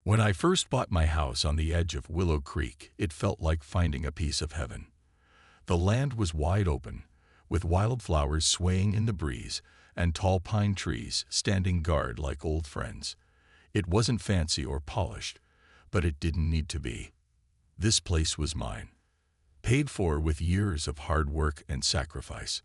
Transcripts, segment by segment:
When I first bought my house on the edge of Willow Creek, it felt like finding a piece of heaven. The land was wide open, with wildflowers swaying in the breeze and tall pine trees standing guard like old friends. It wasn't fancy or polished, but it didn't need to be. This place was mine, paid for with years of hard work and sacrifice.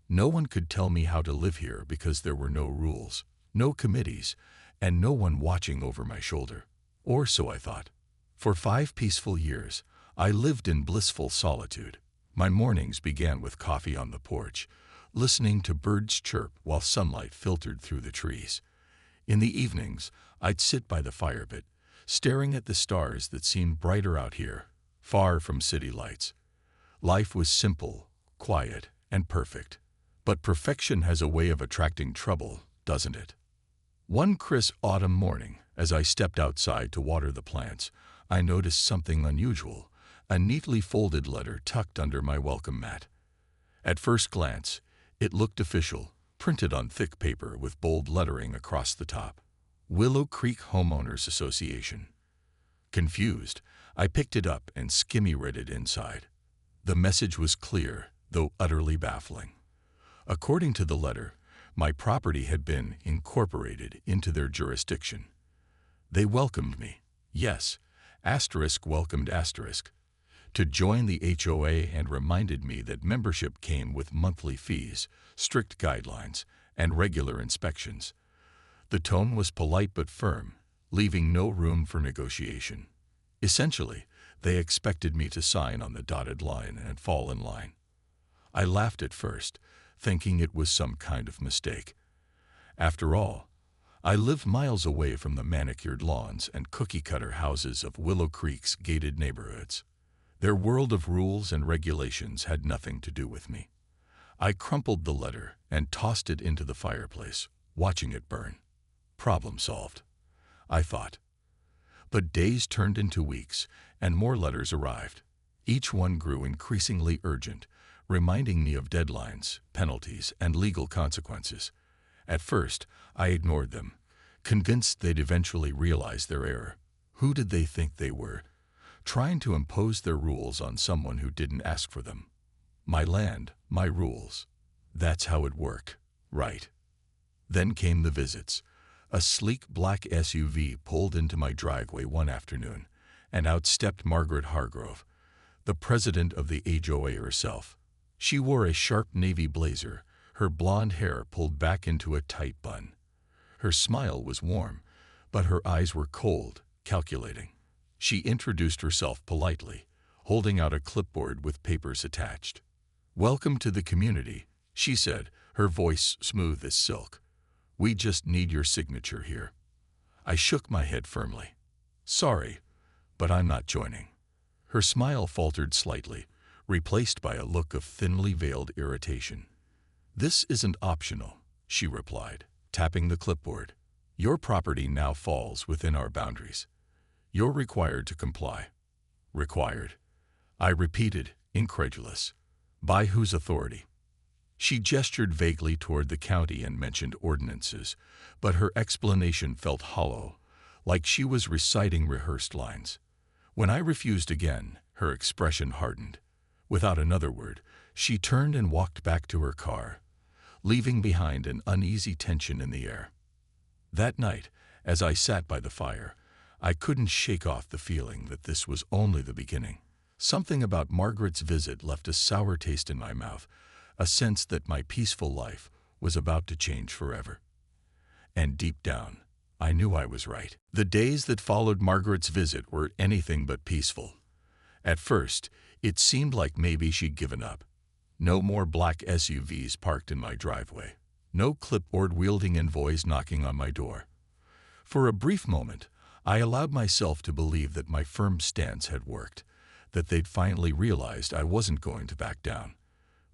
No one could tell me how to live here because there were no rules, no committees, and no one watching over my shoulder. Or so I thought. For 5 peaceful years, I lived in blissful solitude. My mornings began with coffee on the porch, listening to birds chirp while sunlight filtered through the trees. In the evenings, I'd sit by the fire pit, staring at the stars that seemed brighter out here, far from city lights. Life was simple, quiet, and perfect. But perfection has a way of attracting trouble, doesn't it? One crisp autumn morning, as I stepped outside to water the plants, I noticed something unusual, a neatly folded letter tucked under my welcome mat. At first glance, it looked official, printed on thick paper with bold lettering across the top. Willow Creek Homeowners Association. Confused, I picked it up and skimmy-read it inside. The message was clear, though utterly baffling. According to the letter, my property had been incorporated into their jurisdiction. They welcomed me. Yes, welcomed to join the HOA and reminded me that membership came with monthly fees, strict guidelines, and regular inspections. The tone was polite but firm, leaving no room for negotiation. Essentially, they expected me to sign on the dotted line and fall in line. I laughed at first, thinking it was some kind of mistake. After all, I lived miles away from the manicured lawns and cookie-cutter houses of Willow Creek's gated neighborhoods. Their world of rules and regulations had nothing to do with me. I crumpled the letter and tossed it into the fireplace, watching it burn. Problem solved, I thought. But days turned into weeks, and more letters arrived. Each one grew increasingly urgent, reminding me of deadlines, penalties, and legal consequences. At first, I ignored them, convinced they'd eventually realize their error. Who did they think they were, trying to impose their rules on someone who didn't ask for them? My land, my rules. That's how it worked, right? Then came the visits. A sleek black SUV pulled into my driveway one afternoon, and out stepped Margaret Hargrove, the president of the HOA herself. She wore a sharp navy blazer, her blonde hair pulled back into a tight bun. Her smile was warm, but her eyes were cold, calculating. She introduced herself politely, holding out a clipboard with papers attached. "Welcome to the community," she said, her voice smooth as silk. "We just need your signature here." I shook my head firmly. "Sorry, but I'm not joining." Her smile faltered slightly, replaced by a look of thinly veiled irritation. "This isn't optional," she replied, tapping the clipboard. "Your property now falls within our boundaries. You're required to comply." "Required?" I repeated, incredulous. "By whose authority?" She gestured vaguely toward the county and mentioned ordinances, but her explanation felt hollow, like she was reciting rehearsed lines. When I refused again, her expression hardened. Without another word, she turned and walked back to her car, leaving behind an uneasy tension in the air. That night, as I sat by the fire, I couldn't shake off the feeling that this was only the beginning. Something about Margaret's visit left a sour taste in my mouth, a sense that my peaceful life was about to change forever. And deep down, I knew I was right. The days that followed Margaret's visit were anything but peaceful. At first, it seemed like maybe she'd given up. No more black SUVs parked in my driveway. No clipboard-wielding envoys knocking on my door. For a brief moment, I allowed myself to believe that my firm stance had worked, that they'd finally realized I wasn't going to back down.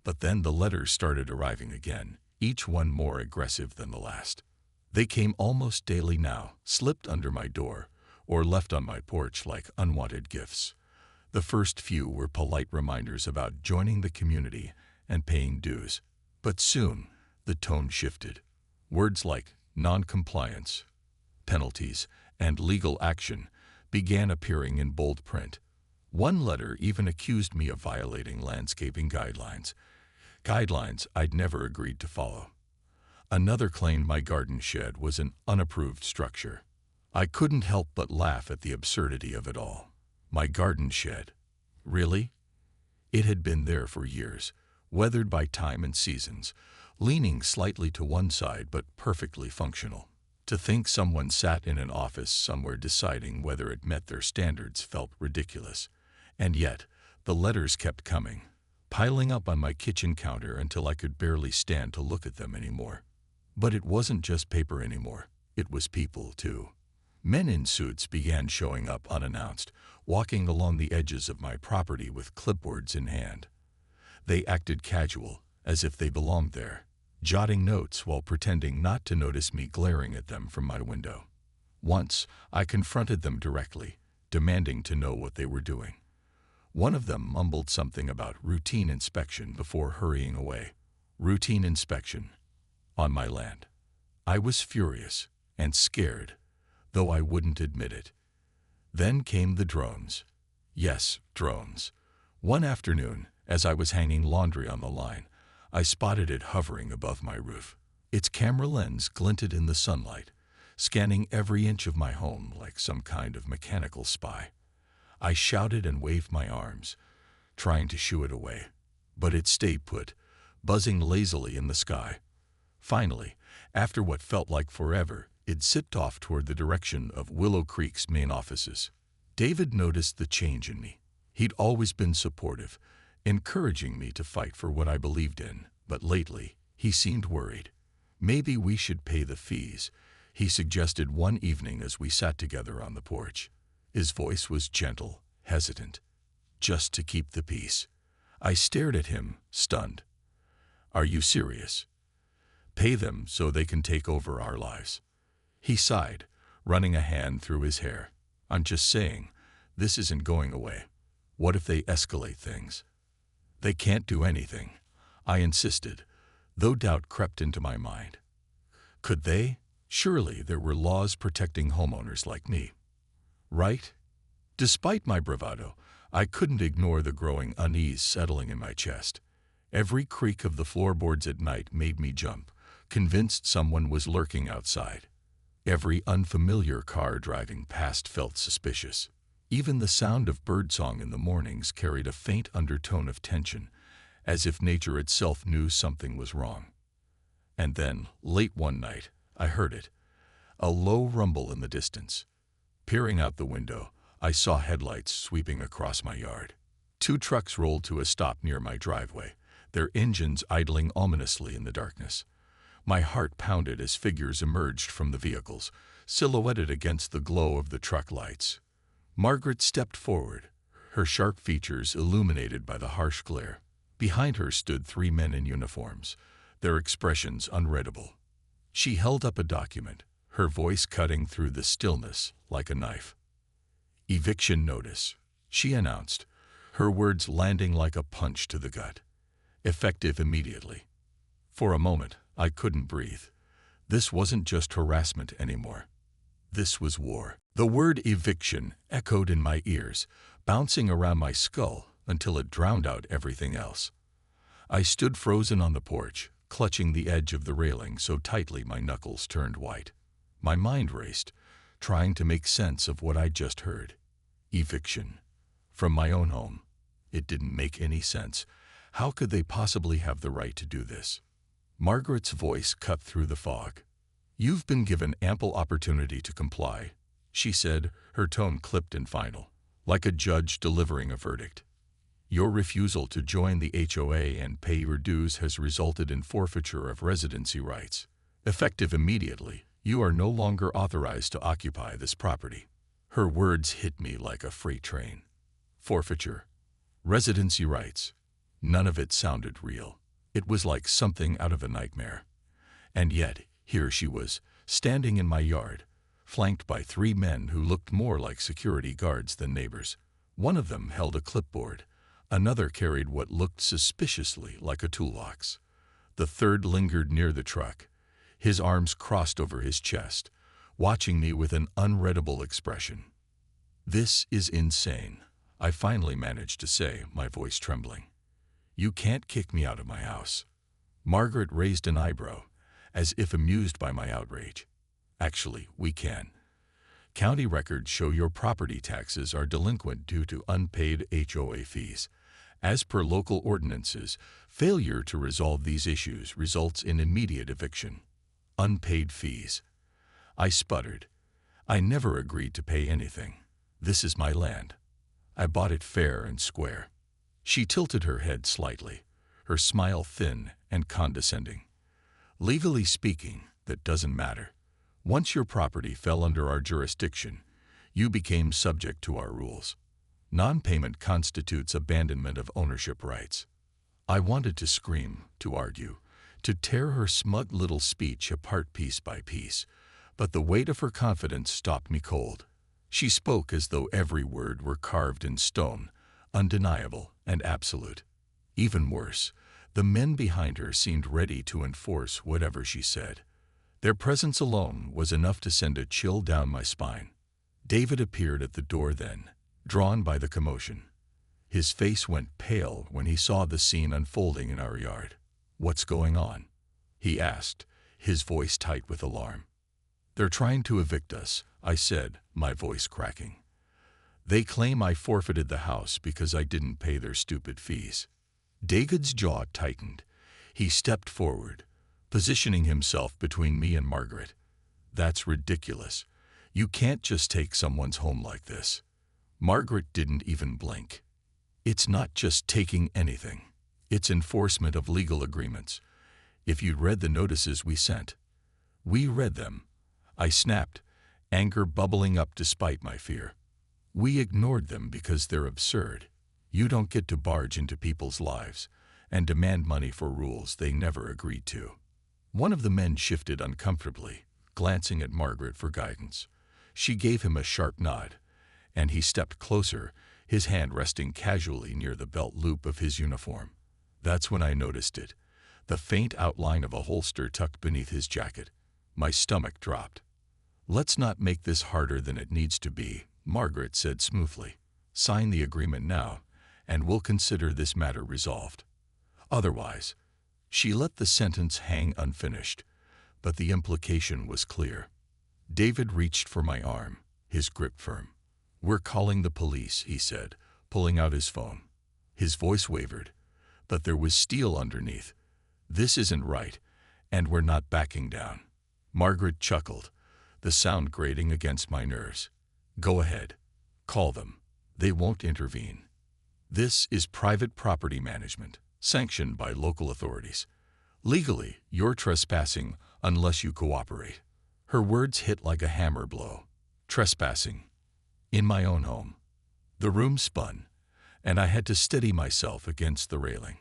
But then the letters started arriving again, each one more aggressive than the last. They came almost daily now, slipped under my door, or left on my porch like unwanted gifts. The first few were polite reminders about joining the community and paying dues. But soon, the tone shifted. Words like non-compliance, penalties, and legal action began appearing in bold print. One letter even accused me of violating landscaping guidelines I'd never agreed to follow. Another claimed my garden shed was an unapproved structure. I couldn't help but laugh at the absurdity of it all. My garden shed? Really? It had been there for years, weathered by time and seasons, leaning slightly to one side but perfectly functional. To think someone sat in an office somewhere deciding whether it met their standards felt ridiculous. And yet, the letters kept coming, piling up on my kitchen counter until I could barely stand to look at them anymore. But it wasn't just paper anymore. It was people, too. Men in suits began showing up unannounced, walking along the edges of my property with clipboards in hand. They acted casual, as if they belonged there, jotting notes while pretending not to notice me glaring at them from my window. Once, I confronted them directly, demanding to know what they were doing. One of them mumbled something about routine inspection before hurrying away. Routine inspection? On my land. I was furious and scared, though I wouldn't admit it. Then came the drones. Yes, drones. One afternoon, as I was hanging laundry on the line, I spotted it hovering above my roof. Its camera lens glinted in the sunlight, scanning every inch of my home like some kind of mechanical spy. I shouted and waved my arms, trying to shoo it away, but it stayed put, buzzing lazily in the sky. Finally, after what felt like forever, it zipped off toward the direction of Willow Creek's main offices. David noticed the change in me. He'd always been supportive, encouraging me to fight for what I believed in, but lately, he seemed worried. Maybe we should pay the fees, he suggested one evening as we sat together on the porch. His voice was gentle, hesitant. Just to keep the peace. I stared at him, stunned. Are you serious? Pay them so they can take over our lives. He sighed, running a hand through his hair. I'm just saying, this isn't going away. What if they escalate things? They can't do anything, I insisted, though doubt crept into my mind. Could they? Surely there were laws protecting homeowners like me. Right? Despite my bravado, I couldn't ignore the growing unease settling in my chest. Every creak of the floorboards at night made me jump, convinced someone was lurking outside. Every unfamiliar car driving past felt suspicious. Even the sound of birdsong in the mornings carried a faint undertone of tension, as if nature itself knew something was wrong. And then, late one night, I heard it, a low rumble in the distance. Peering out the window, I saw headlights sweeping across my yard. 2 trucks rolled to a stop near my driveway, their engines idling ominously in the darkness. My heart pounded as figures emerged from the vehicles, silhouetted against the glow of the truck lights. Margaret stepped forward, her sharp features illuminated by the harsh glare. Behind her stood 3 men in uniforms, their expressions unreadable. She held up a document, her voice cutting through the stillness like a knife. Eviction notice, she announced, her words landing like a punch to the gut. Effective immediately. For a moment, I couldn't breathe. This wasn't just harassment anymore. This was war. The word eviction echoed in my ears, bouncing around my skull until it drowned out everything else. I stood frozen on the porch, clutching the edge of the railing so tightly my knuckles turned white. My mind raced, trying to make sense of what I'd just heard. Eviction. From my own home. It didn't make any sense. How could they possibly have the right to do this? Margaret's voice cut through the fog. You've been given ample opportunity to comply, she said, her tone clipped and final, like a judge delivering a verdict. Your refusal to join the HOA and pay your dues has resulted in forfeiture of residency rights. Effective immediately, you are no longer authorized to occupy this property. Her words hit me like a freight train. Forfeiture. Residency rights. None of it sounded real. It was like something out of a nightmare. And yet, here she was, standing in my yard, flanked by 3 men who looked more like security guards than neighbors. One of them held a clipboard. Another carried what looked suspiciously like a toolbox. The third lingered near the truck, his arms crossed over his chest, watching me with an unreadable expression. "This is insane," I finally managed to say, my voice trembling. "You can't kick me out of my house." Margaret raised an eyebrow, as if amused by my outrage. "Actually, we can. County records show your property taxes are delinquent due to unpaid HOA fees. As per local ordinances, failure to resolve these issues results in immediate eviction." Unpaid fees. I sputtered. "I never agreed to pay anything. This is my land. I bought it fair and square." She tilted her head slightly, her smile thin and condescending. "Legally speaking, that doesn't matter. Once your property fell under our jurisdiction, you became subject to our rules. Non-payment constitutes abandonment of ownership rights." I wanted to scream, to argue, to tear her smug little speech apart piece by piece, but the weight of her confidence stopped me cold. She spoke as though every word were carved in stone, undeniable and absolute. Even worse, the men behind her seemed ready to enforce whatever she said. Their presence alone was enough to send a chill down my spine. David appeared at the door then, drawn by the commotion. His face went pale when he saw the scene unfolding in our yard. "What's going on?" he asked, his voice tight with alarm. "They're trying to evict us," I said, my voice cracking. "They claim I forfeited the house because I didn't pay their stupid fees." David's jaw tightened. He stepped forward, positioning himself between me and Margaret. "That's ridiculous. You can't just take someone's home like this." Margaret didn't even blink. "It's not just taking anything. It's enforcement of legal agreements. If you'd read the notices we sent." "We read them," I snapped, anger bubbling up despite my fear. "We ignored them because they're absurd. You don't get to barge into people's lives and demand money for rules they never agreed to." One of the men shifted uncomfortably, glancing at Margaret for guidance. She gave him a sharp nod, and he stepped closer, his hand resting casually near the belt loop of his uniform. That's when I noticed it, the faint outline of a holster tucked beneath his jacket. My stomach dropped. "Let's not make this harder than it needs to be," Margaret said smoothly. "Sign the agreement now, and we'll consider this matter resolved. Otherwise—" She let the sentence hang unfinished, but the implication was clear. David reached for my arm, his grip firm. "We're calling the police," he said, pulling out his phone. His voice wavered, but there was steel underneath. "This isn't right, and we're not backing down." Margaret chuckled, the sound grating against my nerves. "Go ahead. Call them. They won't intervene. This is private property management, sanctioned by local authorities. Legally, you're trespassing unless you cooperate." Her words hit like a hammer blow. Trespassing. In my own home. The room spun, and I had to steady myself against the railing.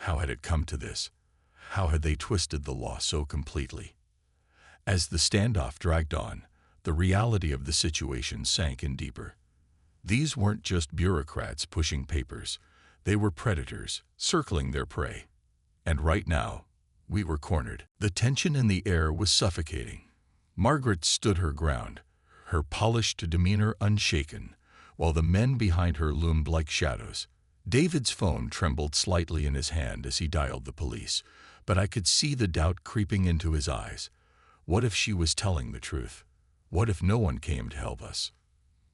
How had it come to this? How had they twisted the law so completely? As the standoff dragged on, the reality of the situation sank in deeper. These weren't just bureaucrats pushing papers. They were predators, circling their prey. And right now, we were cornered. The tension in the air was suffocating. Margaret stood her ground, her polished demeanor unshaken, while the men behind her loomed like shadows. David's phone trembled slightly in his hand as he dialed the police, but I could see the doubt creeping into his eyes. What if she was telling the truth? What if no one came to help us?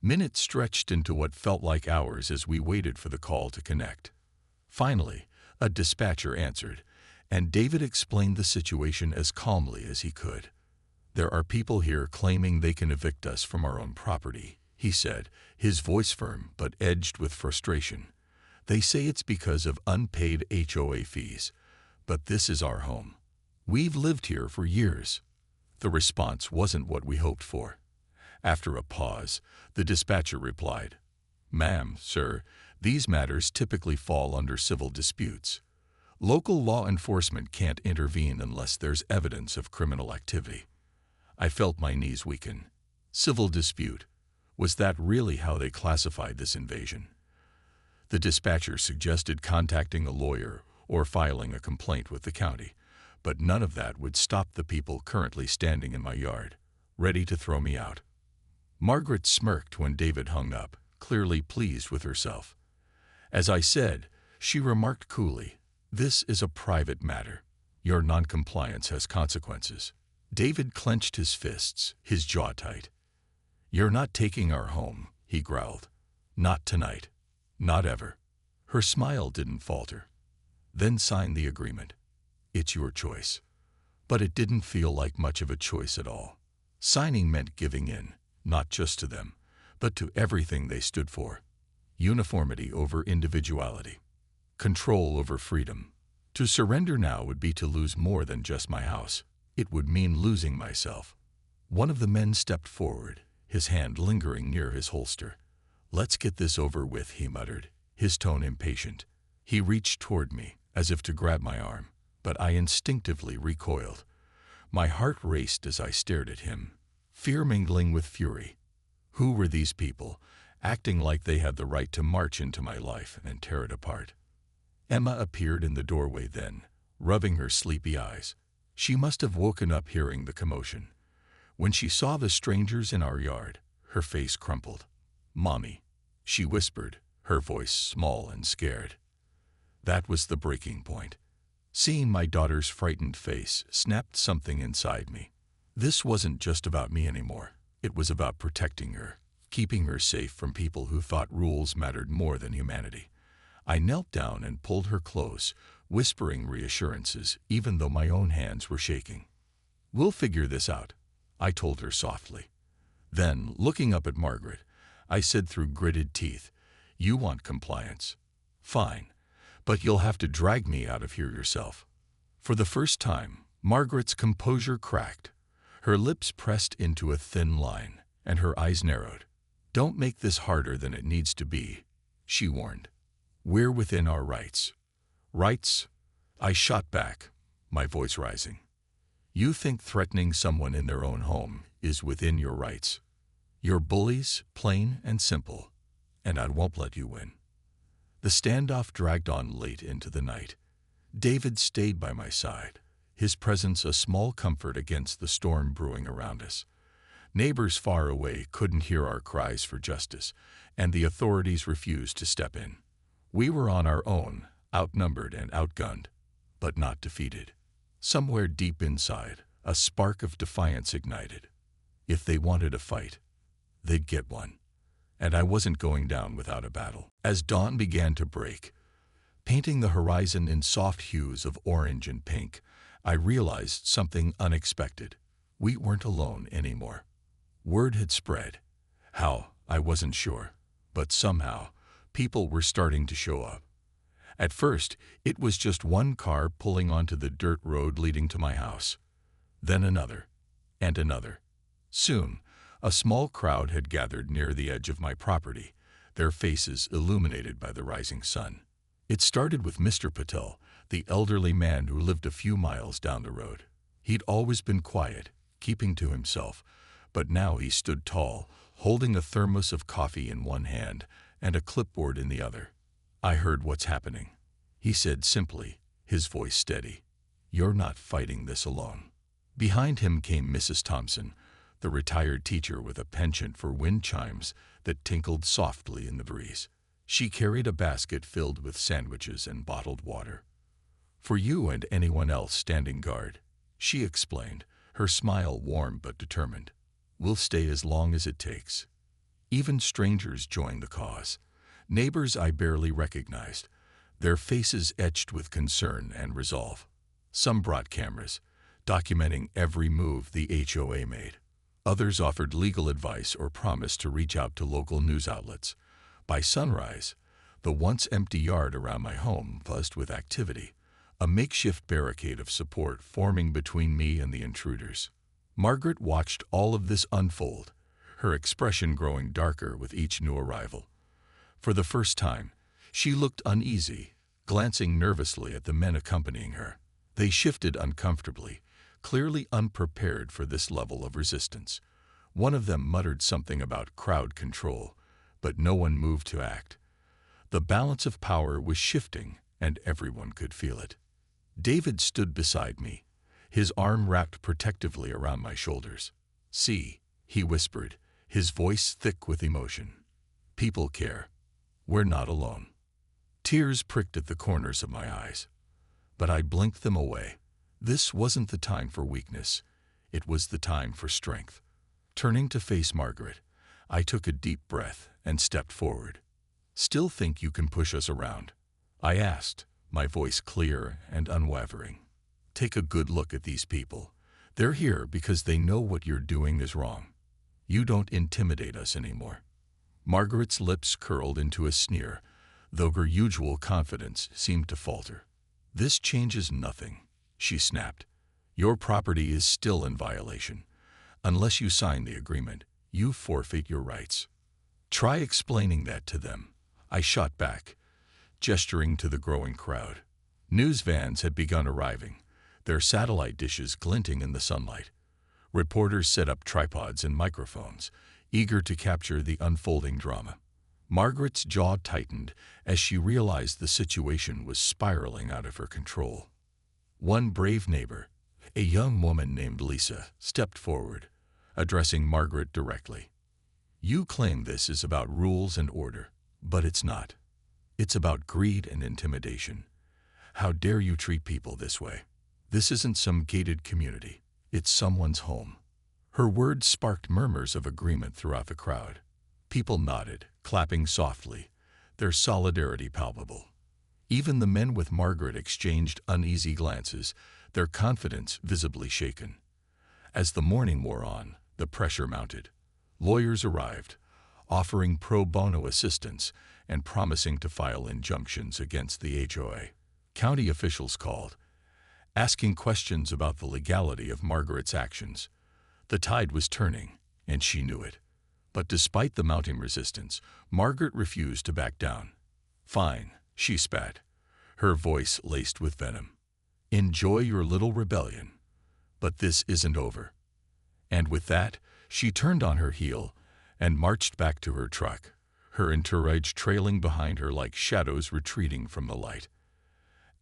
Minutes stretched into what felt like hours as we waited for the call to connect. Finally, a dispatcher answered, and David explained the situation as calmly as he could. "There are people here claiming they can evict us from our own property," he said, his voice firm but edged with frustration. "They say it's because of unpaid HOA fees, but this is our home. We've lived here for years." The response wasn't what we hoped for. After a pause, the dispatcher replied, "Ma'am, sir, these matters typically fall under civil disputes. Local law enforcement can't intervene unless there's evidence of criminal activity." I felt my knees weaken. Civil dispute. Was that really how they classified this invasion? The dispatcher suggested contacting a lawyer or filing a complaint with the county, but none of that would stop the people currently standing in my yard, ready to throw me out. Margaret smirked when David hung up, clearly pleased with herself. As I said, she remarked coolly, "This is a private matter. Your noncompliance has consequences." David clenched his fists, his jaw tight. "You're not taking our home," he growled. "Not tonight. Not ever." Her smile didn't falter. "Then sign the agreement. It's your choice." But it didn't feel like much of a choice at all. Signing meant giving in, not just to them, but to everything they stood for. Uniformity over individuality. Control over freedom. To surrender now would be to lose more than just my house. It would mean losing myself. One of the men stepped forward, his hand lingering near his holster. "Let's get this over with," he muttered, his tone impatient. He reached toward me, as if to grab my arm, but I instinctively recoiled. My heart raced as I stared at him, fear mingling with fury. Who were these people, acting like they had the right to march into my life and tear it apart? Emma appeared in the doorway then, rubbing her sleepy eyes. She must have woken up hearing the commotion. When she saw the strangers in our yard, her face crumpled. "Mommy," she whispered, her voice small and scared. That was the breaking point. Seeing my daughter's frightened face snapped something inside me. This wasn't just about me anymore. It was about protecting her, keeping her safe from people who thought rules mattered more than humanity. I knelt down and pulled her close, whispering reassurances, even though my own hands were shaking. "We'll figure this out," I told her softly. Then, looking up at Margaret, I said through gritted teeth, "You want compliance? Fine, but you'll have to drag me out of here yourself." For the first time, Margaret's composure cracked. Her lips pressed into a thin line, and her eyes narrowed. "Don't make this harder than it needs to be," she warned. "We're within our rights." "Rights?" I shot back, my voice rising. "You think threatening someone in their own home is within your rights? You're bullies, plain and simple, and I won't let you win." The standoff dragged on late into the night. David stayed by my side, his presence a small comfort against the storm brewing around us. Neighbors far away couldn't hear our cries for justice, and the authorities refused to step in. We were on our own, outnumbered and outgunned, but not defeated. Somewhere deep inside, a spark of defiance ignited. If they wanted a fight, they'd get one. And I wasn't going down without a battle. As dawn began to break, painting the horizon in soft hues of orange and pink, I realized something unexpected. We weren't alone anymore. Word had spread. How, I wasn't sure, but somehow, people were starting to show up. At first, it was just one car pulling onto the dirt road leading to my house. Then another, and another. Soon, a small crowd had gathered near the edge of my property, their faces illuminated by the rising sun. It started with Mr. Patel, the elderly man who lived a few miles down the road. He'd always been quiet, keeping to himself, but now he stood tall, holding a thermos of coffee in one hand and a clipboard in the other. "I heard what's happening," he said simply, his voice steady. "You're not fighting this alone." Behind him came Mrs. Thompson, the retired teacher with a penchant for wind chimes that tinkled softly in the breeze. She carried a basket filled with sandwiches and bottled water. "For you and anyone else standing guard," she explained, her smile warm but determined. "We'll stay as long as it takes." Even strangers joined the cause. Neighbors I barely recognized, their faces etched with concern and resolve. Some brought cameras, documenting every move the HOA made. Others offered legal advice or promised to reach out to local news outlets. By sunrise, the once empty yard around my home buzzed with activity, a makeshift barricade of support forming between me and the intruders. Margaret watched all of this unfold, her expression growing darker with each new arrival. For the first time, she looked uneasy, glancing nervously at the men accompanying her. They shifted uncomfortably, clearly unprepared for this level of resistance. One of them muttered something about crowd control, but no one moved to act. The balance of power was shifting, and everyone could feel it. David stood beside me, his arm wrapped protectively around my shoulders. "See," he whispered, his voice thick with emotion. People care. We're not alone. Tears pricked at the corners of my eyes, but I blinked them away. This wasn't the time for weakness. It was the time for strength. Turning to face Margaret, I took a deep breath and stepped forward. "Still think you can push us around?" I asked, my voice clear and unwavering. "Take a good look at these people. They're here because they know what you're doing is wrong. You don't intimidate us anymore." Margaret's lips curled into a sneer, though her usual confidence seemed to falter. "This changes nothing," she snapped. "Your property is still in violation. Unless you sign the agreement, you forfeit your rights." "Try explaining that to them," I shot back, gesturing to the growing crowd. News vans had begun arriving, their satellite dishes glinting in the sunlight. Reporters set up tripods and microphones, eager to capture the unfolding drama. Margaret's jaw tightened as she realized the situation was spiraling out of her control. One brave neighbor, a young woman named Lisa, stepped forward, addressing Margaret directly. "You claim this is about rules and order, but it's not. It's about greed and intimidation. How dare you treat people this way? This isn't some gated community. It's someone's home." Her words sparked murmurs of agreement throughout the crowd. People nodded, clapping softly, their solidarity palpable. Even the men with Margaret exchanged uneasy glances, their confidence visibly shaken. As the morning wore on, the pressure mounted. Lawyers arrived, offering pro bono assistance and promising to file injunctions against the HOA. County officials called, asking questions about the legality of Margaret's actions. The tide was turning, and she knew it. But despite the mounting resistance, Margaret refused to back down. "Fine," she spat, her voice laced with venom. "Enjoy your little rebellion. But this isn't over." And with that, she turned on her heel and marched back to her truck, her entourage trailing behind her like shadows retreating from the light.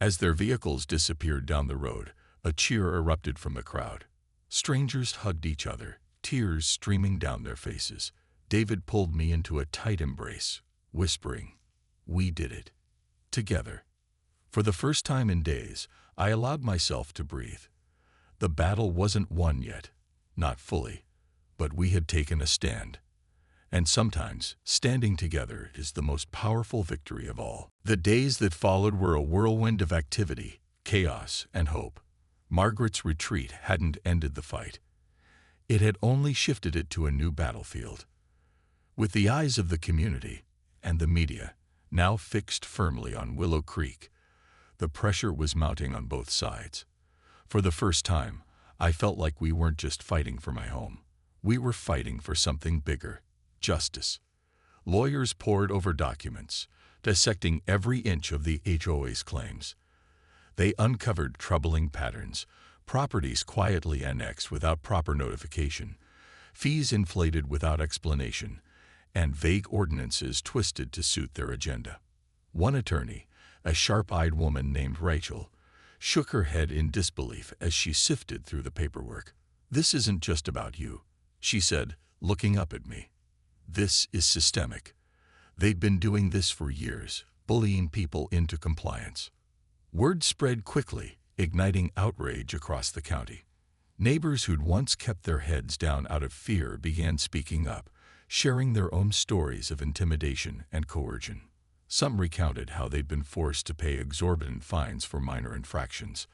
As their vehicles disappeared down the road, a cheer erupted from the crowd. Strangers hugged each other, tears streaming down their faces. David pulled me into a tight embrace, whispering, "We did it. Together." For the first time in days, I allowed myself to breathe. The battle wasn't won yet, not fully, but we had taken a stand. And sometimes, standing together is the most powerful victory of all. The days that followed were a whirlwind of activity, chaos, and hope. Margaret's retreat hadn't ended the fight. It had only shifted it to a new battlefield. With the eyes of the community and the media now fixed firmly on Willow Creek, the pressure was mounting on both sides. For the first time, I felt like we weren't just fighting for my home. We were fighting for something bigger: justice. Lawyers pored over documents, dissecting every inch of the HOA's claims. They uncovered troubling patterns: properties quietly annexed without proper notification, fees inflated without explanation, and vague ordinances twisted to suit their agenda. One attorney, a sharp-eyed woman named Rachel, shook her head in disbelief as she sifted through the paperwork. "This isn't just about you," she said, looking up at me. "This is systemic. They've been doing this for years, bullying people into compliance." Word spread quickly, igniting outrage across the county. Neighbors who'd once kept their heads down out of fear began speaking up, sharing their own stories of intimidation and coercion. Some recounted how they'd been forced to pay exorbitant fines for minor infractions,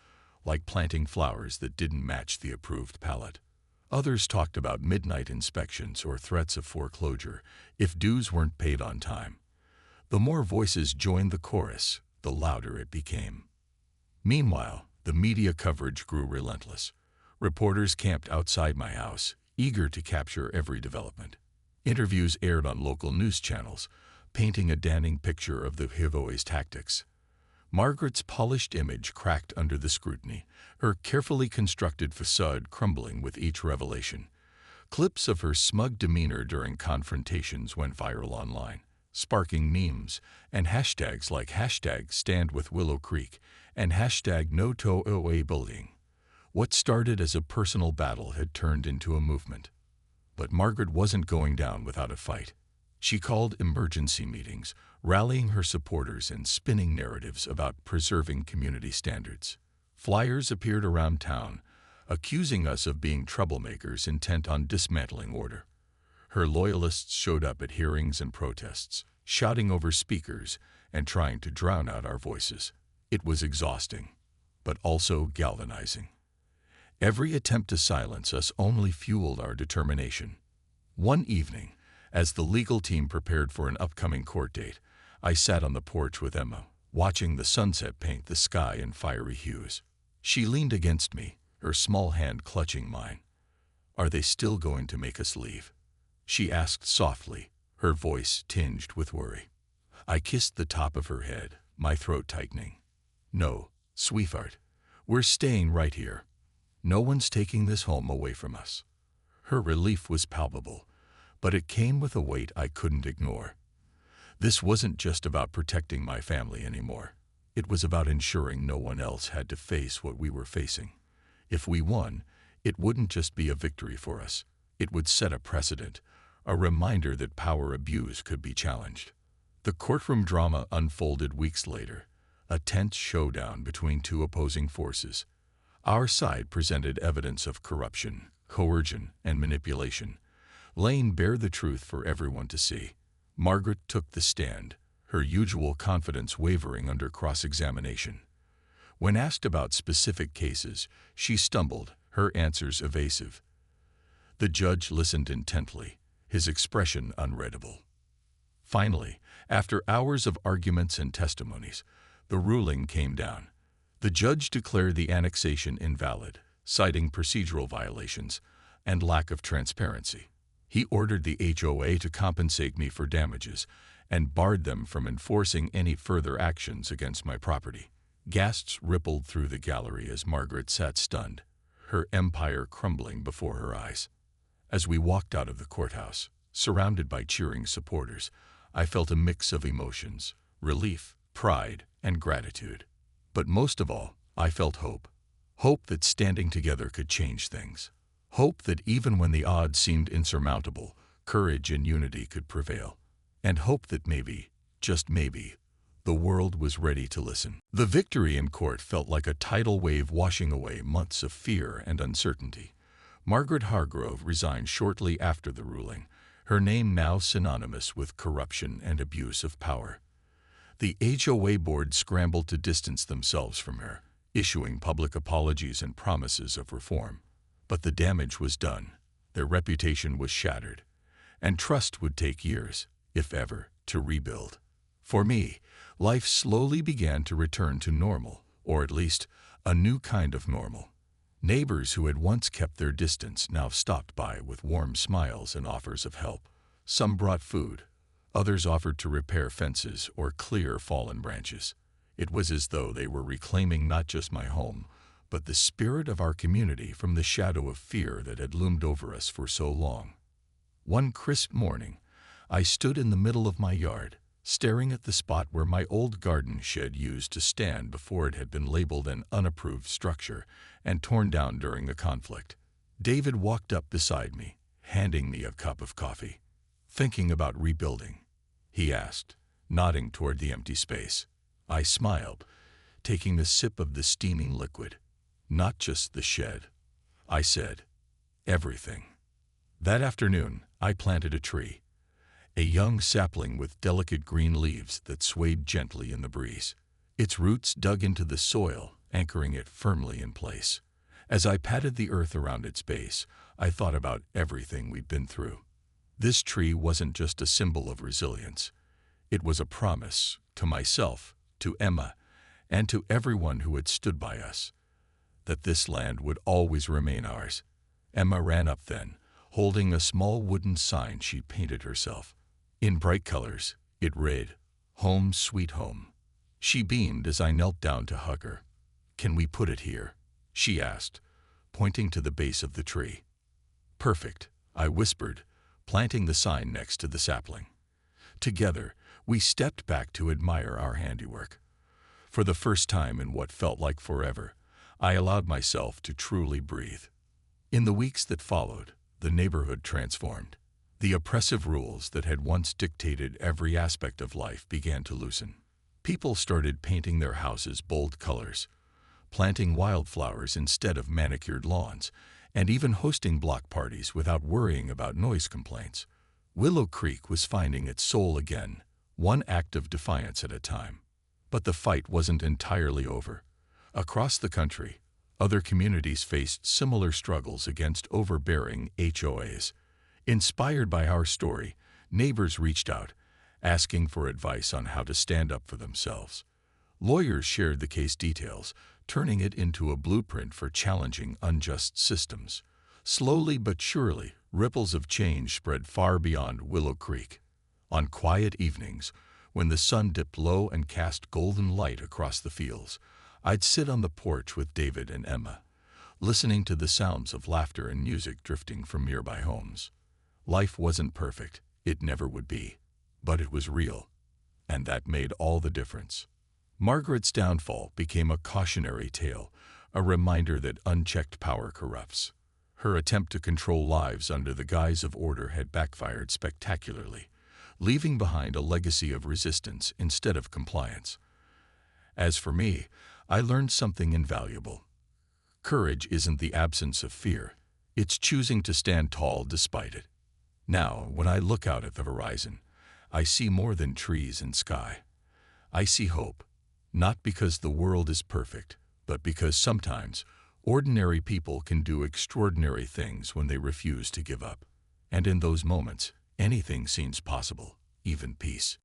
like planting flowers that didn't match the approved palette. Others talked about midnight inspections or threats of foreclosure if dues weren't paid on time. The more voices joined the chorus, the louder it became. Meanwhile, the media coverage grew relentless. Reporters camped outside my house, eager to capture every development. Interviews aired on local news channels, painting a damning picture of the HOA's tactics. Margaret's polished image cracked under the scrutiny, her carefully constructed facade crumbling with each revelation. Clips of her smug demeanor during confrontations went viral online, sparking memes and hashtags like #StandWithWillowCreek and #NoToOA bullying. What started as a personal battle had turned into a movement. But Margaret wasn't going down without a fight. She called emergency meetings, rallying her supporters and spinning narratives about preserving community standards. Flyers appeared around town, accusing us of being troublemakers intent on dismantling order. Her loyalists showed up at hearings and protests, shouting over speakers and trying to drown out our voices. It was exhausting, but also galvanizing. Every attempt to silence us only fueled our determination. One evening, as the legal team prepared for an upcoming court date, I sat on the porch with Emma, watching the sunset paint the sky in fiery hues. She leaned against me, her small hand clutching mine. "Are they still going to make us leave?" she asked softly, her voice tinged with worry. I kissed the top of her head, my throat tightening. "No, sweetheart, we're staying right here. No one's taking this home away from us." Her relief was palpable, but it came with a weight I couldn't ignore. This wasn't just about protecting my family anymore. It was about ensuring no one else had to face what we were facing. If we won, it wouldn't just be a victory for us. It would set a precedent, a reminder that power abuse could be challenged. The courtroom drama unfolded weeks later, a tense showdown between two opposing forces. Our side presented evidence of corruption, coercion, and manipulation, laying bare the truth for everyone to see. Margaret took the stand, her usual confidence wavering under cross-examination. When asked about specific cases, she stumbled, her answers evasive. The judge listened intently, his expression unreadable. Finally, after hours of arguments and testimonies, the ruling came down. The judge declared the annexation invalid, citing procedural violations and lack of transparency. He ordered the HOA to compensate me for damages and barred them from enforcing any further actions against my property. Gasps rippled through the gallery as Margaret sat stunned, her empire crumbling before her eyes. As we walked out of the courthouse, surrounded by cheering supporters, I felt a mix of emotions: relief, pride, and gratitude. But most of all, I felt hope. Hope that standing together could change things. Hope that even when the odds seemed insurmountable, courage and unity could prevail. And hope that maybe, just maybe, the world was ready to listen. The victory in court felt like a tidal wave washing away months of fear and uncertainty. Margaret Hargrove resigned shortly after the ruling, her name now synonymous with corruption and abuse of power. The HOA board scrambled to distance themselves from her, issuing public apologies and promises of reform. But the damage was done, their reputation was shattered, and trust would take years, if ever, to rebuild. For me, life slowly began to return to normal, or at least a new kind of normal. Neighbors who had once kept their distance now stopped by with warm smiles and offers of help. Some brought food, others offered to repair fences or clear fallen branches. It was as though they were reclaiming not just my home, but the spirit of our community from the shadow of fear that had loomed over us for so long. One crisp morning, I stood in the middle of my yard, staring at the spot where my old garden shed used to stand before it had been labeled an unapproved structure and torn down during the conflict. David walked up beside me, handing me a cup of coffee. "Thinking about rebuilding?" he asked, nodding toward the empty space. I smiled, taking a sip of the steaming liquid. "Not just the shed," I said. "Everything." That afternoon, I planted a tree, a young sapling with delicate green leaves that swayed gently in the breeze. Its roots dug into the soil, anchoring it firmly in place. As I patted the earth around its base, I thought about everything we'd been through. This tree wasn't just a symbol of resilience. It was a promise, to myself, to Emma, and to everyone who had stood by us, that this land would always remain ours. Emma ran up then, holding a small wooden sign she painted herself. In bright colors, it read, "Home Sweet Home." She beamed as I knelt down to hug her. "Can we put it here?" she asked, pointing to the base of the tree. "Perfect," I whispered, planting the sign next to the sapling. Together, we stepped back to admire our handiwork. For the first time in what felt like forever, I allowed myself to truly breathe. In the weeks that followed, the neighborhood transformed. The oppressive rules that had once dictated every aspect of life began to loosen. People started painting their houses bold colors, planting wildflowers instead of manicured lawns, and even hosting block parties without worrying about noise complaints. Willow Creek was finding its soul again, one act of defiance at a time. But the fight wasn't entirely over. Across the country, other communities faced similar struggles against overbearing HOAs. Inspired by our story, neighbors reached out, asking for advice on how to stand up for themselves. Lawyers shared the case details, turning it into a blueprint for challenging unjust systems. Slowly but surely, ripples of change spread far beyond Willow Creek. On quiet evenings, when the sun dipped low and cast golden light across the fields, I'd sit on the porch with David and Emma, listening to the sounds of laughter and music drifting from nearby homes. Life wasn't perfect, it never would be, but it was real, and that made all the difference. Margaret's downfall became a cautionary tale, a reminder that unchecked power corrupts. Her attempt to control lives under the guise of order had backfired spectacularly, leaving behind a legacy of resistance instead of compliance. As for me, I learned something invaluable. Courage isn't the absence of fear, it's choosing to stand tall despite it. Now, when I look out at the horizon, I see more than trees and sky. I see hope, not because the world is perfect, but because sometimes ordinary people can do extraordinary things when they refuse to give up. And in those moments, anything seems possible, even peace.